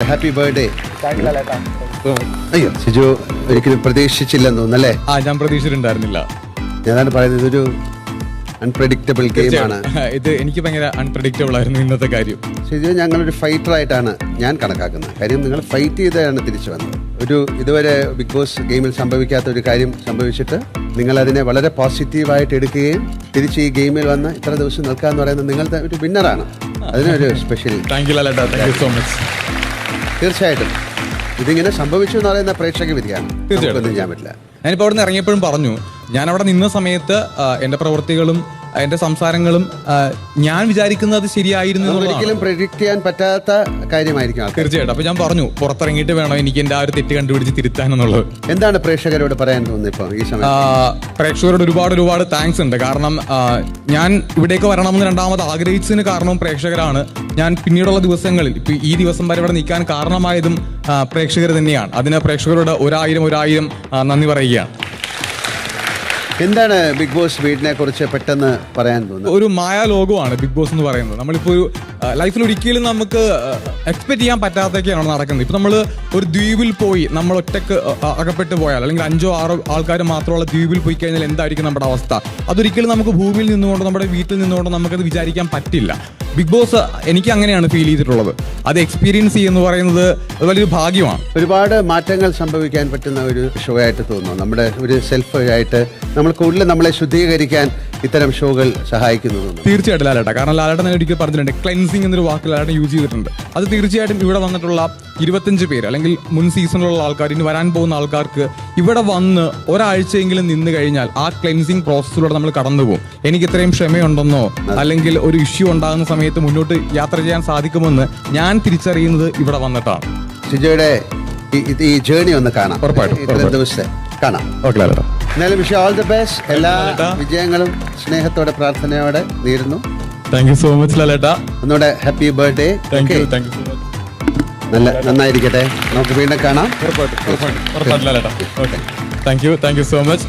Happy birthday. അയ്യോ സിജു ഒരിക്കലും പ്രതീക്ഷിച്ചില്ലെന്ന് തോന്നുന്നല്ലേ? ഞാൻ പ്രതീക്ഷിച്ചിട്ടുണ്ടായിരുന്നില്ല. ഞാനാണ് പറയുന്നത്, ഇതൊരു അൺപ്രഡിക്റ്റബിൾ ഗെയിമാണ് ഇത്. എനിക്ക് ഭയങ്കര അൺപ്രഡിക്റ്റബിൾ ആയിരുന്നു ഇന്നത്തെ കാര്യം. സിജു ഞങ്ങളൊരു ഫൈറ്ററായിട്ടാണ് ഞാൻ കണക്കാക്കുന്നത്. കാര്യം നിങ്ങൾ ഫൈറ്റ് ചെയ്താണ് തിരിച്ചു വന്നത്. ഇതുവരെ ബിഗ് ബോസ് ഗെയിമിൽ സംഭവിക്കാത്ത ഒരു കാര്യം സംഭവിച്ചിട്ട് നിങ്ങൾ അതിനെ വളരെ പോസിറ്റീവായിട്ട് എടുക്കുകയും തിരിച്ച് ഈ ഗെയിമിൽ വന്ന് ഇത്ര ദിവസം നിൽക്കുക എന്ന് പറയുന്നത് നിങ്ങളുടെ ഒരു വിന്നറാണ്. അതിനൊരു സ്പെഷ്യൽ താങ്ക് യു ലാലേട്ടാ, താങ്ക് യു സോ മച്ച്. തീർച്ചയായിട്ടും ഇതിങ്ങനെ സംഭവിച്ചു എന്ന് പറയുന്ന പ്രേക്ഷക വിധിയാണ്, ഒന്നും ചെയ്യാൻ പറ്റില്ല. ഞാനിപ്പോൾ അവിടെ നിന്ന് ഇറങ്ങിയപ്പോഴും പറഞ്ഞു, ഞാൻ അവിടെ നിന്ന സമയത്ത് എൻ്റെ പ്രവൃത്തികളും എൻ്റെ സംസാരങ്ങളും ഞാൻ വിചാരിക്കുന്നത് ശരിയായിരുന്നു. ഒരിക്കലും പ്രെഡിക്റ്റ് ചെയ്യാൻ പറ്റാത്ത കാര്യമായിരിക്കും. തീർച്ചയായിട്ടും. അപ്പൊ ഞാൻ പറഞ്ഞു, പുറത്തിറങ്ങിയിട്ട് വേണം എനിക്ക് എൻ്റെ ആ ഒരു തെറ്റ് കണ്ടുപിടിച്ച് തിരുത്താൻ എന്നുള്ളത്. എന്താണ് പ്രേക്ഷകരോട് പറയാൻ തോന്നുന്നത് ഇപ്പോൾ ഈ സമയത്ത്? പ്രേക്ഷകരോട് ഒരുപാട് താങ്ക്സ് ഉണ്ട്. കാരണം ഞാൻ ഇവിടേക്ക് വരണമെന്ന് രണ്ടാമത് ആഗ്രഹിച്ചതിന് കാരണവും പ്രേക്ഷകരാണ്. ഞാൻ പിന്നീടുള്ള ദിവസങ്ങളിൽ ഇപ്പൊ ഈ ദിവസം വരെ ഇവിടെ നിൽക്കാൻ കാരണമായതും പ്രേക്ഷകർ തന്നെയാണ്. അതിന് പ്രേക്ഷകരോട് ഒരായിരം നന്ദി പറയുകയാണ്. എന്താണ് ബിഗ് ബോസ് വീടിനെ കുറിച്ച് പെട്ടെന്ന് പറയാൻ തോന്നുന്നത്? ഒരു മായാലോകമാണ് ബിഗ് ബോസ് എന്ന് പറയുന്നത്. നമ്മളിപ്പോൾ ഒരു ലൈഫിൽ ഒരിക്കലും നമുക്ക് എക്സ്പെക്ട് ചെയ്യാൻ പറ്റാത്തൊക്കെയാണ് നടക്കുന്നത്. ഇപ്പൊ നമ്മൾ ഒരു ദ്വീപിൽ പോയി നമ്മൾ ഒറ്റക്ക് അകപ്പെട്ട് പോയാൽ, അല്ലെങ്കിൽ 5-6 ആൾക്കാർ മാത്രമുള്ള ദ്വീപിൽ പോയി കഴിഞ്ഞാൽ എന്തായിരിക്കും നമ്മുടെ അവസ്ഥ? അതൊരിക്കലും നമുക്ക് ഭൂമിയിൽ നിന്നുകൊണ്ട്, നമ്മുടെ വീട്ടിൽ നിന്നുകൊണ്ട് നമുക്കത് വിചാരിക്കാൻ പറ്റില്ല. ബിഗ് ബോസ് എനിക്ക് അങ്ങനെയാണ് ഫീൽ ചെയ്തിട്ടുള്ളത്. അത് എക്സ്പീരിയൻസ് ചെയ്യുന്ന പറയുന്നത് വലിയൊരു ഭാഗ്യമാണ്. ഒരുപാട് മാറ്റങ്ങൾ സംഭവിക്കാൻ പറ്റുന്ന ഒരു ഷോ ആയിട്ട് തോന്നുന്നു. നമ്മുടെ ഒരു സെൽഫ് ആയിട്ട് നമ്മൾ കൂടുതൽ നമ്മളെ ശുദ്ധീകരിക്കാൻ ഇത്തരം ഷോകൾ സഹായിക്കുന്നു. തീർച്ചയായിട്ടും ലാലേട്ട. കാരണം ലാലേട്ടൻ തന്നെ ഒരിക്കൽ പറഞ്ഞിട്ടുണ്ട്, ക്ലെൻസിങ് എന്നൊരു വാക്ക് ലാലേട്ടൻ യൂസ് ചെയ്തിട്ടുണ്ട്. അത് തീർച്ചയായിട്ടും ഇവിടെ വന്നിട്ടുള്ള 25 പേര്, അല്ലെങ്കിൽ മുൻ സീസണിലുള്ള ആൾക്കാർ, ഇനി വരാൻ പോകുന്ന ആൾക്കാർക്ക് ഇവിടെ വന്ന് ഒരാഴ്ചയെങ്കിലും നിന്ന് കഴിഞ്ഞാൽ ആ ക്ലെൻസിങ് പ്രോസസ്സിലൂടെ നമ്മൾ കടന്നു പോകും. എനിക്ക് ഇത്രയും ക്ഷമയുണ്ടെന്നോ അല്ലെങ്കിൽ ഒരു ഇഷ്യൂ ഉണ്ടാകുന്ന സമയത്ത് മുന്നോട്ട് യാത്ര ചെയ്യാൻ സാധിക്കുമെന്ന് ഞാൻ തിരിച്ചറിയുന്നത് ഇവിടെ വന്നിട്ടാണ്. സിജോയുടെ ഈ ജേർണി ഒന്ന് കാണാം, ഉറപ്പായിട്ടും ദിവസത്തെ കാണാം. ഓക്കെ ലാലേട്ട. എന്നാലും വിഷ് ഓൾ ദി ബെസ്റ്റ്. എല്ലാ വിജയങ്ങളും സ്നേഹത്തോടെ പ്രാർത്ഥനയോടെ നേരുന്നു. താങ്ക് യു സോ മച്ച് ലാലേട്ട. ഒന്നുകൂടെ happy birthday. Thank you so much. നന്നായിരിക്കട്ടെ. നമുക്ക് വീണ്ടും കാണാം. ഉറപ്പായിട്ടും ലാലേട്ട. Okay, thank you so much.